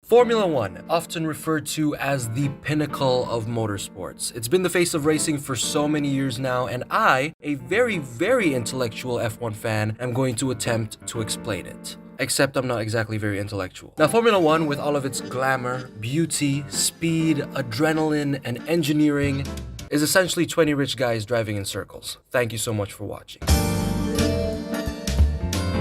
Formula One, often referred to as the pinnacle of motorsports. It's been the face of racing for so many years now, and I, a very intellectual F1 fan, am going to attempt to explain it. Except I'm not exactly very intellectual. Now, Formula One, with all of its glamour, beauty, speed, adrenaline, and engineering, is essentially 20 rich guys driving in circles. Thank you so much for watching.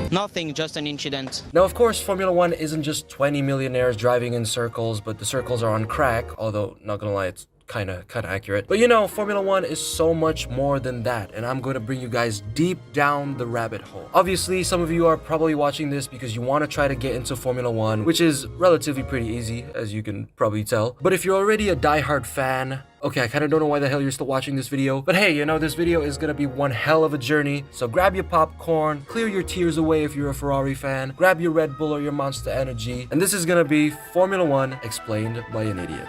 Nothing, just an incident. Now, of course, Formula One isn't just 20 millionaires driving in circles, but the circles are on crack, although, not gonna lie, it's kinda accurate. But you know, Formula One is so much more than that, and I'm going to bring you guys deep down the rabbit hole. Obviously, some of you are probably watching this because you want to try to get into Formula One, which is relatively pretty easy, as you can probably tell. But if you're already a diehard fan, okay, I kind of don't know why the hell you're still watching this video, but hey, you know, this video is gonna be one hell of a journey, so grab your popcorn, clear your tears away if you're a Ferrari fan, grab your Red Bull or your Monster Energy, and this is gonna be Formula One explained by an idiot.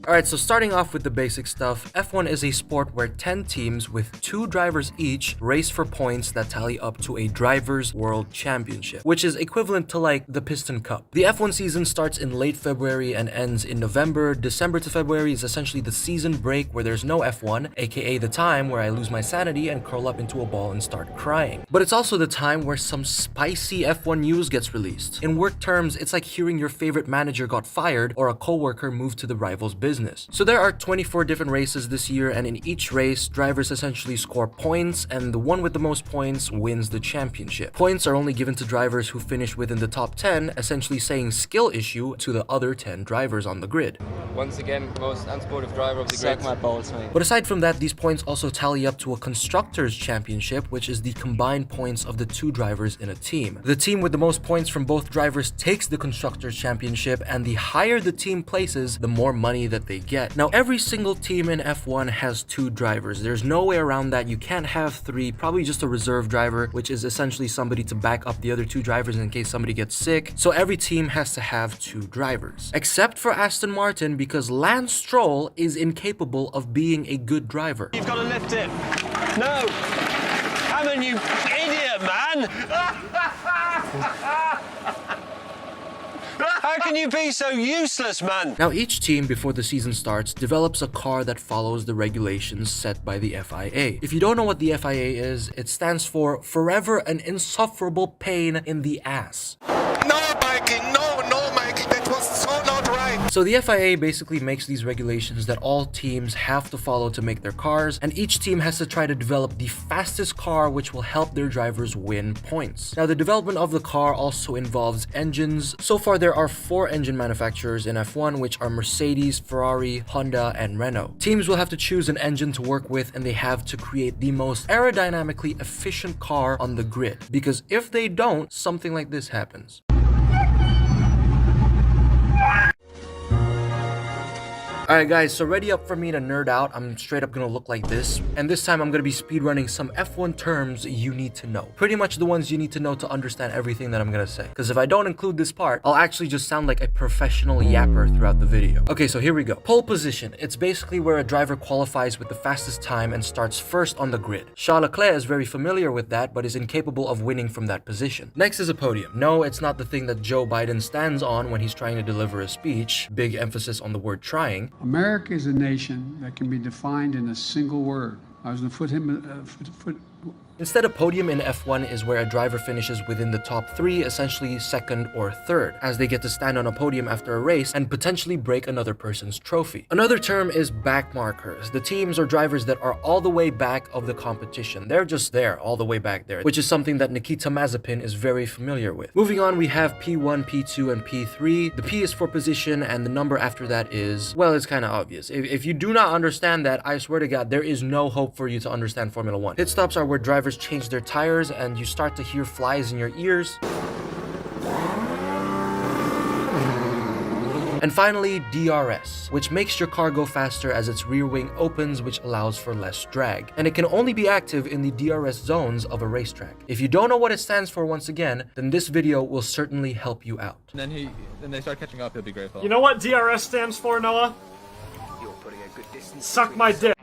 Alright, so starting off with the basic stuff, F1 is a sport where 10 teams with 2 drivers each race for points that tally up to a Drivers' World Championship, which is equivalent to like the Piston Cup. The F1 season starts in late February and ends in November. December to February is essentially the season break where there's no F1, aka the time where I lose my sanity and curl up into a ball and start crying. But it's also the time where some spicy F1 news gets released. In work terms, it's like hearing your favorite manager got fired or a coworker moved to the rival's business. So there are 24 different races this year, and in each race, drivers essentially score points, and the one with the most points wins the championship. Points are only given to drivers who finish within the top 10, essentially saying skill issue to the other 10 drivers on the grid. Once again, most unsportive driver of the Suck grid. my balls, mate. But aside from that, these points also tally up to a Constructors' Championship, which is the combined points of the 2 drivers in a team. The team with the most points from both drivers takes the Constructors' Championship, and the higher the team places, the more money that they get. Now, every single team in F1 has 2 drivers. There's no way around that. You can't have 3, probably just a reserve driver, which is essentially somebody to back up the other 2 drivers in case somebody gets sick. So every team has to have 2 drivers. Except for Aston Martin, because Lance Stroll is incapable of being a good driver. You've got to lift it. No! Hammond, you idiot, man! How can you be so useless, man? Now, each team before the season starts develops a car that follows the regulations set by the FIA. If you don't know what the FIA is, it stands for Forever an Insufferable Pain in the Ass. No, Mikey, no, Mikey, that was so not right. So the FIA basically makes these regulations that all teams have to follow to make their cars, and each team has to try to develop the fastest car which will help their drivers win points. Now, the development of the car also involves engines. So far, there are 4 engine manufacturers in F1, which are Mercedes, Ferrari, Honda, and Renault. Teams will have to choose an engine to work with, and they have to create the most aerodynamically efficient car on the grid, because if they don't, something like this happens. Alright guys, so ready up for me to nerd out. I'm straight up gonna look like this, and this time I'm gonna be speedrunning some F1 terms you need to know. Pretty much the ones you need to know to understand everything that I'm gonna say. Because if I don't include this part, I'll actually just sound like a professional yapper throughout the video. Okay, so here we go. Pole position. It's basically where a driver qualifies with the fastest time and starts first on the grid. Charles Leclerc is very familiar with that, but is incapable of winning from that position. Next is a podium. No, it's not the thing that Joe Biden stands on when he's trying to deliver a speech. Big emphasis on the word trying. America is a nation that can be defined in a single word. I was going to put Instead, a podium in F1 is where a driver finishes within the top 3, essentially second or third, as they get to stand on a podium after a race and potentially break another person's trophy. Another term is back markers. The teams or drivers that are all the way back of the competition. They're just there, all the way back there, which is something that Nikita Mazepin is very familiar with. Moving on, we have P1, P2, and P3. The P is for position, and the number after that is, well, it's kind of obvious. If you do not understand that, I swear to God, there is no hope for you to understand Formula 1. Pit stops are where drivers change their tires and you start to hear flies in your ears. And finally, DRS, which makes your car go faster as its rear wing opens, which allows for less drag. And it can only be active in the DRS zones of a racetrack. If you don't know what it stands for once again, then this video will certainly help you out. And then they start catching up, he'll be grateful. You know what DRS stands for, Noah? You're putting a good distance. Suck my dick.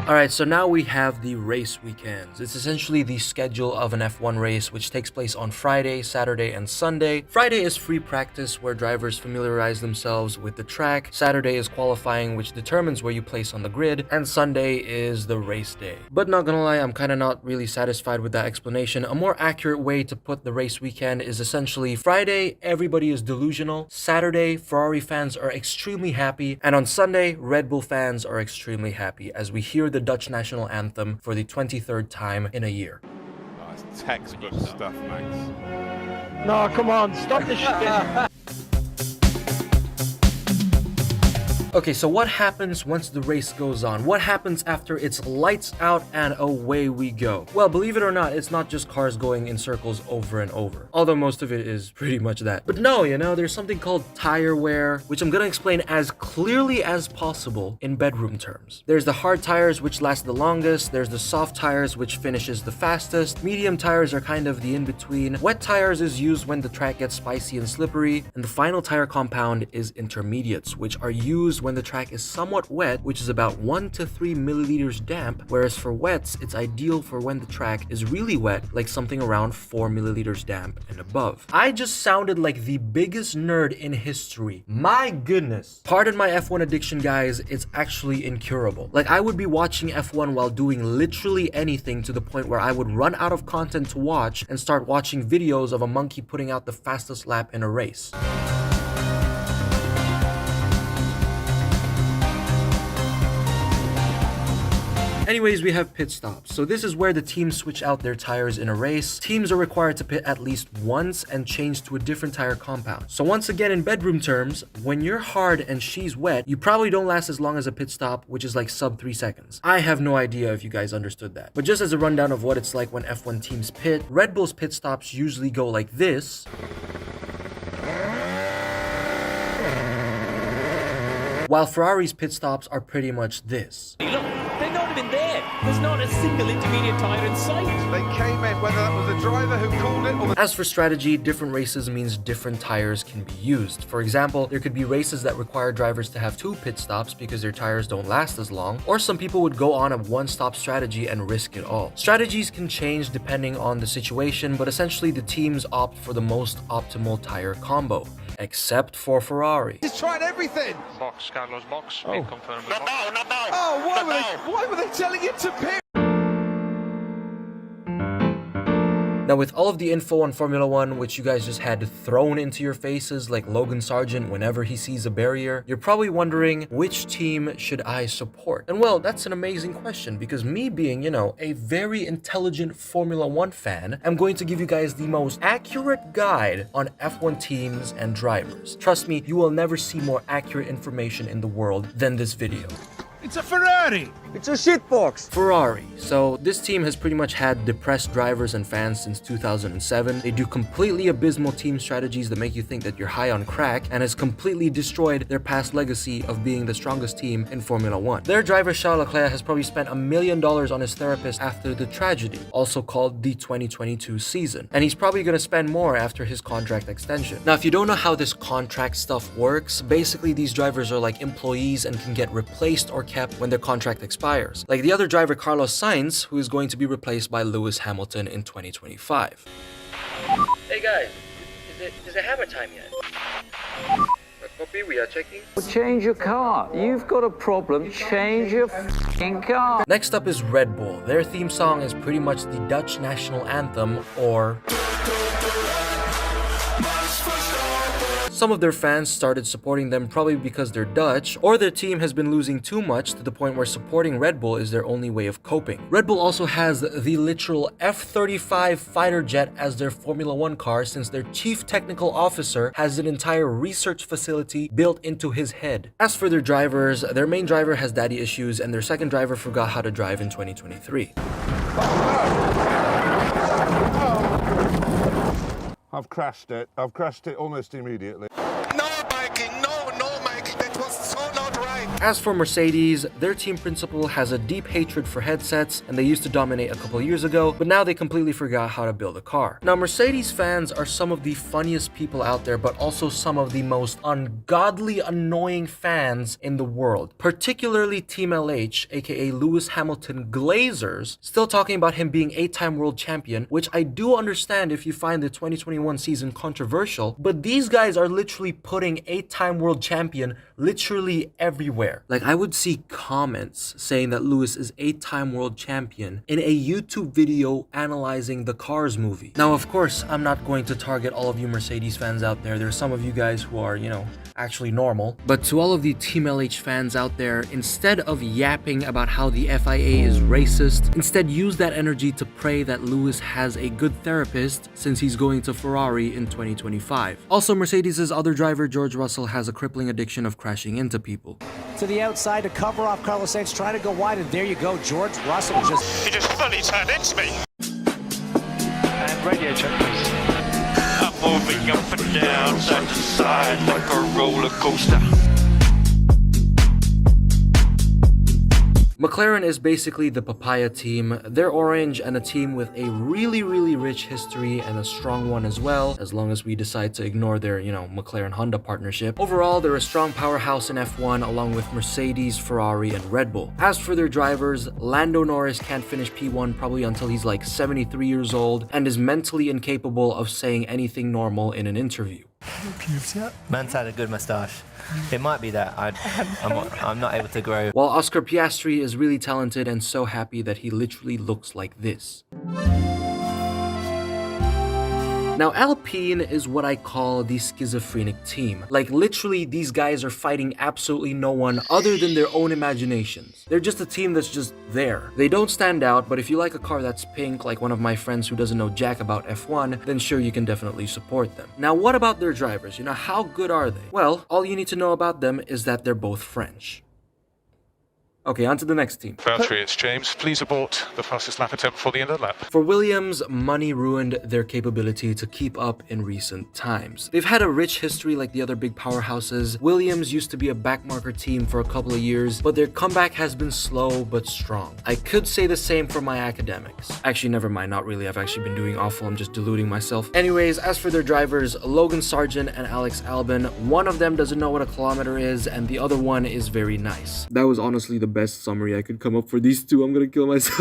Alright, so now we have the race weekends. It's essentially the schedule of an F1 race, which takes place on Friday, Saturday, and Sunday. Friday is free practice, where drivers familiarize themselves with the track. Saturday is qualifying, which determines where you place on the grid. And Sunday is the race day. But not gonna lie, I'm kinda not really satisfied with that explanation. A more accurate way to put the race weekend is essentially Friday, everybody is delusional. Saturday, Ferrari fans are extremely happy. And on Sunday, Red Bull fans are extremely happy as we hear the Dutch national anthem for the 23rd time in a year. Oh, it's textbook stuff, Max. No, come on, stop this shit. Okay, so what happens once the race goes on? What happens after it's lights out and away we go? Well, believe it or not, it's not just cars going in circles over and over. Although most of it is pretty much that. But no, you know, there's something called tire wear, which I'm gonna explain as clearly as possible in bedroom terms. There's the hard tires, which last the longest. There's the soft tires, which finishes the fastest. Medium tires are kind of the in-between. Wet tires is used when the track gets spicy and slippery. And the final tire compound is intermediates, which are used when the track is somewhat wet, which is about 1 to 3 milliliters damp, whereas for wets, it's ideal for when the track is really wet, like something around 4 milliliters damp and above. I just sounded like the biggest nerd in history. My goodness. Pardon my F1 addiction, guys, it's actually incurable. Like, I would be watching F1 while doing literally anything, to the point where I would run out of content to watch and start watching videos of a monkey putting out the fastest lap in a race. Anyways, we have pit stops. So this is where the teams switch out their tires in a race. Teams are required to pit at least once and change to a different tire compound. So once again, in bedroom terms, when you're hard and she's wet, you probably don't last as long as a pit stop, which is like sub 3 seconds. I have no idea if you guys understood that. But just as a rundown of what it's like when F1 teams pit, Red Bull's pit stops usually go like this, while Ferrari's pit stops are pretty much this. Look, they're not even there. There's not a single intermediate tyre in sight. They came in, whether that was the driver who called it or the... As for strategy, different races means different tires can be used. For example, there could be races that require drivers to have 2 pit stops because their tires don't last as long, or some people would go on a one-stop strategy and risk it all. Strategies can change depending on the situation, but essentially the teams opt for the most optimal tire combo. Except for Ferrari. He's tried everything! Box, Carlos, box. Oh. Confirm. Not now, not now. Oh, why were they telling you to pit? Now, with all of the info on Formula 1, which you guys just had thrown into your faces like Logan Sargent whenever he sees a barrier, you're probably wondering, which team should I support? And well, that's an amazing question, because me being, you know, a very intelligent Formula 1 fan, I'm going to give you guys the most accurate guide on F1 teams and drivers. Trust me, you will never see more accurate information in the world than this video. It's a Ferrari! It's a shitbox. Ferrari. So this team has pretty much had depressed drivers and fans since 2007. They do completely abysmal team strategies that make you think that you're high on crack, and has completely destroyed their past legacy of being the strongest team in Formula 1. Their driver Charles Leclerc has probably spent $1 million on his therapist after the tragedy, also called the 2022 season. And he's probably going to spend more after his contract extension. Now, if you don't know how this contract stuff works, basically these drivers are like employees and can get replaced or kept when their contract expires. Like the other driver Carlos Sainz, who is going to be replaced by Lewis Hamilton in 2025. Hey guys, is it hammer time yet? Copy, we are checking. Change your car. You've got a problem. Change your f***ing car. Next up is Red Bull. Their theme song is pretty much the Dutch national anthem, or... Some of their fans started supporting them probably because they're Dutch, or their team has been losing too much to the point where supporting Red Bull is their only way of coping. Red Bull also has the literal F-35 fighter jet as their Formula 1 car, since their chief technical officer has an entire research facility built into his head. As for their drivers, their main driver has daddy issues and their second driver forgot how to drive in 2023. I've crashed it. I've crashed it almost immediately. No, Mikey, no, Mikey, that was so not right. As for Mercedes, their team principal has a deep hatred for headsets, and they used to dominate a couple years ago, but now they completely forgot how to build a car. Now, Mercedes fans are some of the funniest people out there, but also some of the most ungodly, annoying fans in the world. Particularly Team LH, aka Lewis Hamilton Glazers, still talking about him being 8-time world champion, which I do understand if you find the 2021 season controversial, but these guys are literally putting 8-time world champion literally everywhere. Like, I would see comments saying that Lewis is 8-time world champion in a YouTube video analyzing the Cars movie. Now, of course, I'm not going to target all of you Mercedes fans out there. There's some of you guys who are, actually normal. But to all of the Team LH fans out there, instead of yapping about how the FIA is racist, instead use that energy to pray that Lewis has a good therapist since he's going to Ferrari in 2025. Also, Mercedes' other driver, George Russell, has a crippling addiction of crashing into people. To the outside to cover off Carlos Sainz, trying to go wide, and there you go. George Russell just... He just fully turned into me. And radio check, please. I'm moving up and down, side to side, like a roller coaster. McLaren is basically the papaya team. They're orange and a team with a really rich history and a strong one as well, as long as we decide to ignore their, McLaren-Honda partnership. Overall, they're a strong powerhouse in F1 along with Mercedes, Ferrari, and Red Bull. As for their drivers, Lando Norris can't finish P1 probably until he's like 73 years old and is mentally incapable of saying anything normal in an interview. Man's had a good moustache. It might be that I'm not able to grow. While Oscar Piastri is really talented and so happy that he literally looks like this. Now, Alpine is what I call the schizophrenic team. Like, literally, these guys are fighting absolutely no one other than their own imaginations. They're just a team that's just there. They don't stand out, but if you like a car that's pink, like one of my friends who doesn't know jack about F1, then sure, you can definitely support them. Now, what about their drivers? How good are they? Well, all you need to know about them is that they're both French. Okay, on to the next team. Valtteri, it's James. Please abort the fastest lap attempt before the end of the lap. For Williams, money ruined their capability to keep up in recent times. They've had a rich history like the other big powerhouses. Williams used to be a backmarker team for a couple of years, but their comeback has been slow but strong. I could say the same for my academics. Actually, never mind, not really. I've actually been doing awful. I'm just deluding myself. Anyways, as for their drivers, Logan Sargent and Alex Albon, one of them doesn't know what a kilometer is, and the other one is very nice. That was honestly the best summary I could come up for these two. I'm gonna kill myself.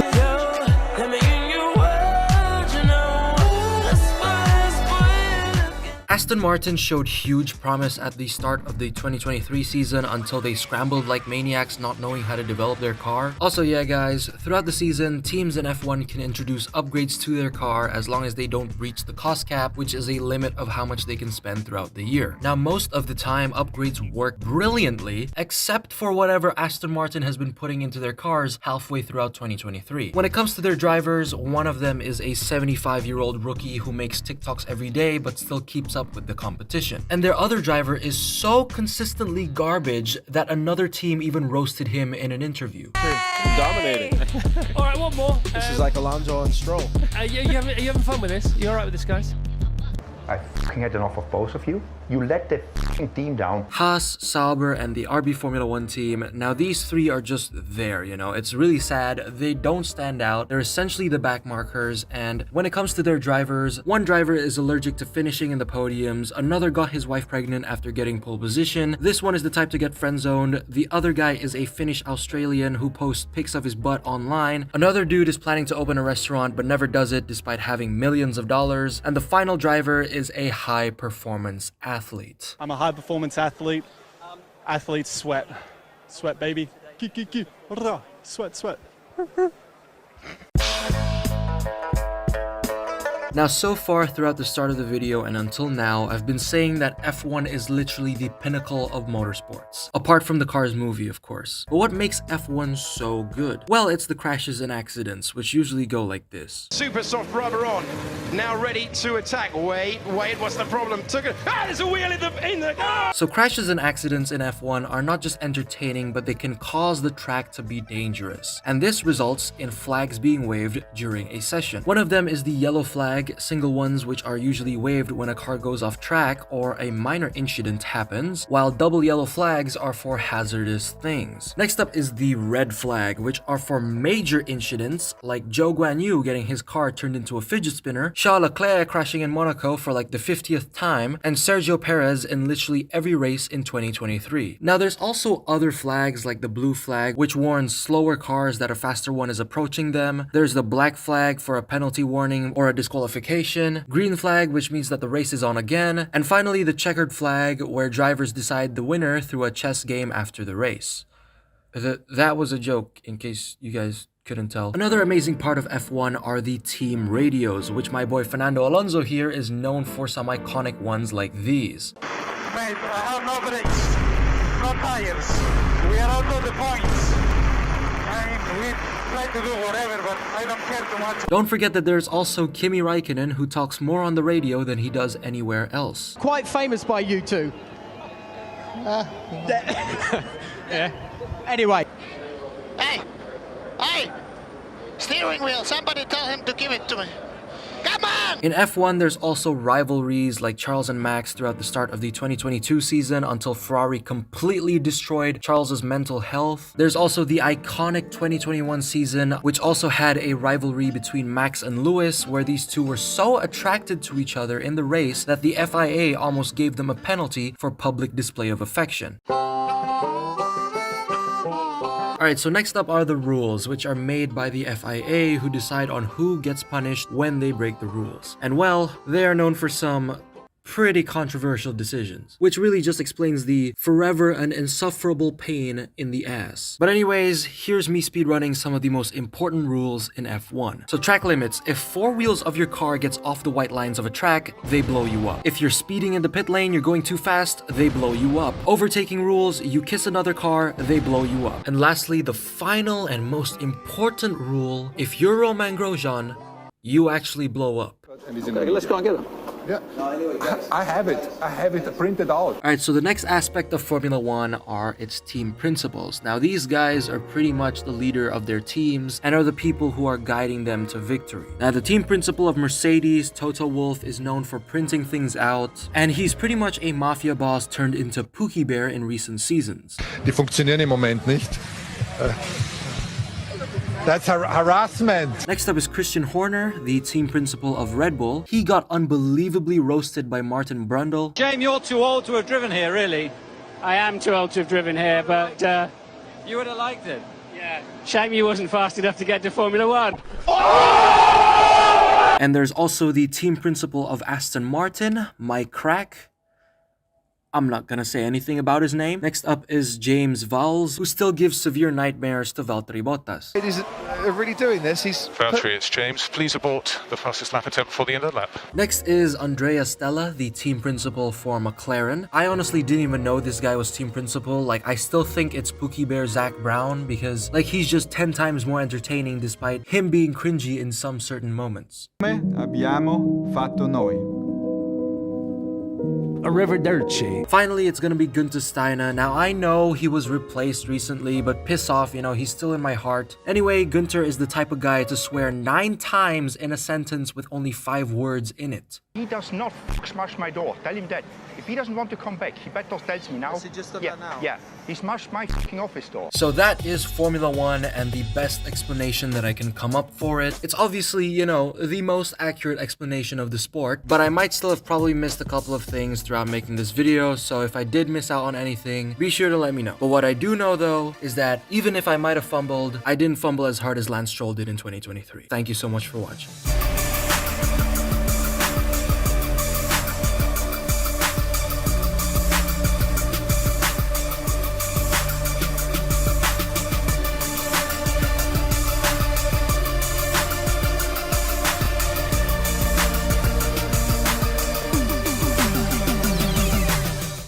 Aston Martin showed huge promise at the start of the 2023 season until they scrambled like maniacs not knowing how to develop their car. Also, yeah guys, throughout the season, teams in F1 can introduce upgrades to their car as long as they don't reach the cost cap, which is a limit of how much they can spend throughout the year. Now, most of the time, upgrades work brilliantly, except for whatever Aston Martin has been putting into their cars halfway throughout 2023. When it comes to their drivers, one of them is a 75-year-old rookie who makes TikToks every day but still keeps up with the competition. And their other driver is so consistently garbage that another team even roasted him in an interview. Dominating. All right, one more. This is like Alonso and Stroll. Are you having fun with this? You all right with this, guys? I fucking had enough of both of you. You let the fucking team down. Haas, Sauber, and the RB Formula 1 team. Now, these three are just there, It's really sad. They don't stand out. They're essentially the back markers. And when it comes to their drivers, one driver is allergic to finishing in the podiums. Another got his wife pregnant after getting pole position. This one is the type to get friend-zoned. The other guy is a Finnish Australian who posts pics of his butt online. Another dude is planning to open a restaurant but never does it despite having millions of dollars. And the final driver is a high-performance athlete. I'm a high-performance athlete. Athletes sweat. Sweat, baby. Sweat, sweat. Now, so far throughout the start of the video and until now, I've been saying that F1 is literally the pinnacle of motorsports. Apart from the Cars movie, of course. But what makes F1 so good? Well, it's the crashes and accidents, which usually go like this. Super soft rubber on. Now ready to attack. Wait, what's the problem? There's a wheel in the... So crashes and accidents in F1 are not just entertaining, but they can cause the track to be dangerous. And this results in flags being waved during a session. One of them is the yellow flag, flag, single ones which are usually waved when a car goes off track or a minor incident happens, while double yellow flags are for hazardous things. Next up is the red flag, which are for major incidents like Zhou Guanyu getting his car turned into a fidget spinner, Charles Leclerc crashing in Monaco for like the 50th time, and Sergio Perez in literally every race in 2023. Now there's also other flags like the blue flag, which warns slower cars that a faster one is approaching them. There's the black flag for a penalty warning or a disqualification, green flag which means that the race is on again, and finally the checkered flag where drivers decide the winner through a chess game after the race. That was a joke, in case you guys couldn't tell. Another amazing part of F1 are the team radios, which my boy Fernando Alonso here is known for some iconic ones like these. Mate, I have no brakes, no tires. We are out of the points. I mean, we try to do whatever, but I don't care too much. Don't forget that there's also Kimi Räikkönen, who talks more on the radio than he does anywhere else. Quite famous by you two. Yeah. Anyway. Hey! Steering wheel, somebody tell him to give it to me. Come on! In F1, there's also rivalries like Charles and Max throughout the start of the 2022 season until Ferrari completely destroyed Charles's mental health. There's also the iconic 2021 season, which also had a rivalry between Max and Lewis, where these two were so attracted to each other in the race that the FIA almost gave them a penalty for public display of affection. Alright, so next up are the rules, which are made by the FIA, who decide on who gets punished when they break the rules. And well, they are known for some pretty controversial decisions, which really just explains the forever and insufferable pain in the ass. But anyways, here's me speedrunning some of the most important rules in F1. So track limits. If four wheels of your car gets off the white lines of a track, they blow you up. If you're speeding in the pit lane, you're going too fast, they blow you up. Overtaking rules, you kiss another car, they blow you up. And lastly, the final and most important rule, if you're Romain Grosjean, you actually blow up. Okay, let's go and get him. Yeah, I have it printed out. Alright, so the next aspect of Formula One are its team principals. Now these guys are pretty much the leader of their teams and are the people who are guiding them to victory. Now the team principal of Mercedes, Toto Wolff, is known for printing things out, and he's pretty much a mafia boss turned into Pookie Bear in recent seasons. Die funktionieren im Moment nicht. That's harassment. Next up is Christian Horner, the team principal of Red Bull. He got unbelievably roasted by Martin Brundle. Shame you're too old to have driven here, really. I am too old to have driven here, but you would have liked it. Yeah. Shame you wasn't fast enough to get to Formula One. And there's also the team principal of Aston Martin, Mike Crack. I'm not gonna say anything about his name. Next up is James Vowles, who still gives severe nightmares to Valtteri Bottas. It is really doing this. Valtteri, it's James. Please abort the fastest lap attempt before the end of the lap. Next is Andrea Stella, the team principal for McLaren. I honestly didn't even know this guy was team principal. Like, I still think it's Pookie Bear Zach Brown because, like, he's just 10 times more entertaining despite him being cringy in some certain moments. Abbiamo fatto noi. Arrivederci. Finally, it's gonna be Günther Steiner. Now, I know he was replaced recently, but piss off, you know, he's still in my heart. Anyway, Günther is the type of guy to swear 9 times in a sentence with only 5 words in it. He does not smash my door. Tell him that. If he doesn't want to come back, he better tell me now. Has he just done that now? Yeah, he smashed my fucking office door. So that is Formula One and the best explanation that I can come up for it. It's obviously, you know, the most accurate explanation of the sport, but I might still have probably missed a couple of things throughout making this video, so if I did miss out on anything, be sure to let me know. But what I do know though is that even if I might have fumbled, I didn't fumble as hard as Lance Stroll did in 2023. Thank you so much for watching.